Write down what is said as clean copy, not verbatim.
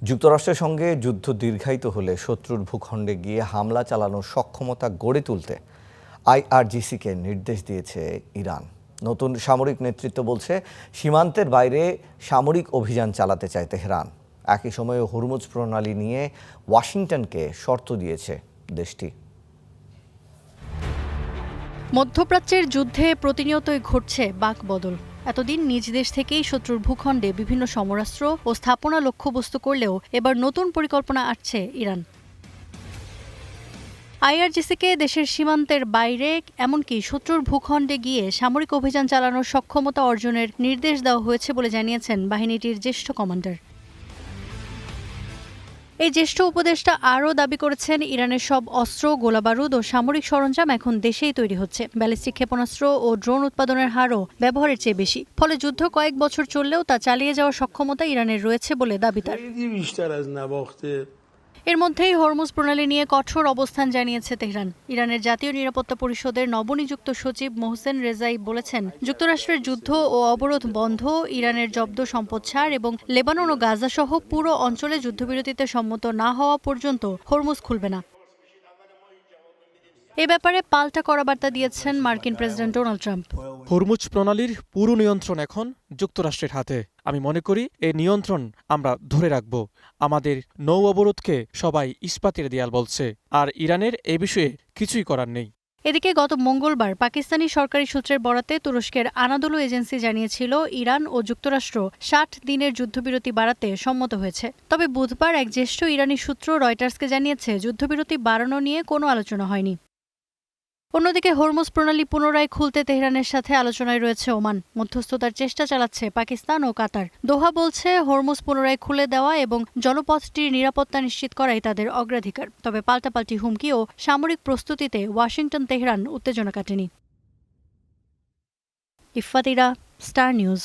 যুক্তরাষ্ট্রের সঙ্গে যুদ্ধ দীর্ঘায়িত হলে শত্রুর ভূখণ্ডে গিয়ে হামলা চালানোর সক্ষমতা গড়ে তুলতে আইআরজিসিকে নির্দেশ দিয়েছে ইরান। নতুন সামরিক নেতৃত্ব বলছে সীমান্তের বাইরে সামরিক অভিযান চালাতে চায় তেহরান। একই সময়ে হরমুজ প্রণালী নিয়ে ওয়াশিংটনকে শর্ত দিয়েছে দেশটি। মধ্যপ্রাচ্যের যুদ্ধে প্রতিনিয়তই ঘটছে বাকবদল। এতদিন নিজ দেশ থেকেই শত্রুর ভূখণ্ডে বিভিন্ন সমরাস্ত্র ও স্থাপনা লক্ষ্যবস্তু করলেও এবার নতুন পরিকল্পনা আসছে ইরান। আইআরজিসিকে দেশের সীমান্তের বাইরে এমনকি শত্রুর ভূখণ্ডে গিয়ে সামরিক অভিযান চালানোর সক্ষমতা অর্জনের নির্দেশ দেওয়া হয়েছে বলে জানিয়েছেন বাহিনীটির জ্যেষ্ঠ কমান্ডার। এই জ্যেষ্ঠ উপদেষ্টা আরও দাবি করেছেন, ইরানের সব অস্ত্র, গোলাবারুদ ও সামরিক সরঞ্জাম এখন দেশেই তৈরি হচ্ছে। ব্যালিস্টিক ক্ষেপণাস্ত্র ও ড্রোন উৎপাদনের হারও ব্যবহারের চেয়ে বেশি। ফলে যুদ্ধ কয়েক বছর চললেও তা চালিয়ে যাওয়ার সক্ষমতা ইরানের রয়েছে বলে দাবি তার। এর মধ্যেই হরমুজ প্রণালী নিয়ে কঠোর অবস্থান জানিয়েছে তেহরান। ইরানের জাতীয় নিরাপত্তা পরিষদের নবনিযুক্ত সচিব মোহসেন রেজাই বলেছেন, যুক্তরাষ্ট্রের যুদ্ধ ও অবরোধ বন্ধ, ইরানের জব্দ সম্পদ ছাড় এবং লেবানন ও গাজা সহ পুরো অঞ্চলে যুদ্ধবিরতিতে সম্মত না হওয়া পর্যন্ত হরমুজ খুলবে না। এ ব্যাপারে পাল্টা কড়া বার্তা দিয়েছেন মার্কিন প্রেসিডেন্ট ডোনাল্ড ট্রাম্প। হরমুজ প্রণালীর পুরো নিয়ন্ত্রণ এখন যুক্তরাষ্ট্রের হাতে। আমি মনে করি এই নিয়ন্ত্রণ আমরা ধরে রাখব। আমাদের নৌ অবরোধকে সবাই ইস্পাতের দেয়াল বলছে, আর ইরানের এ বিষয়ে কিছুই করার নেই। এদিকে গত মঙ্গলবার পাকিস্তানি সরকারি সূত্রের বরাতে তুরস্কের আনাদোলু এজেন্সি জানিয়েছিল, ইরান ও যুক্তরাষ্ট্র ৬০ দিনের যুদ্ধবিরতি বাড়াতে সম্মত হয়েছে। তবে বুধবার এক জ্যেষ্ঠ ইরানি সূত্র রয়টার্সকে জানিয়েছে, যুদ্ধবিরতি বাড়ানো নিয়ে কোনো আলোচনা হয়নি। অন্যদিকে হরমুজ প্রণালী পুনরায় খুলতে তেহরানের সাথে আলোচনায় রয়েছে ওমান। মধ্যস্থতার চেষ্টা চালাচ্ছে পাকিস্তান ও কাতার। দোহা বলছে, হরমুজ পুনরায় খুলে দেওয়া এবং জলপথটির নিরাপত্তা নিশ্চিত করাই তাদের অগ্রাধিকার। তবে পাল্টাপাল্টি হুমকি ও সামরিক প্রস্তুতিতে ওয়াশিংটন তেহরান উত্তেজনা কাটেনি। Iffat Ira, star news.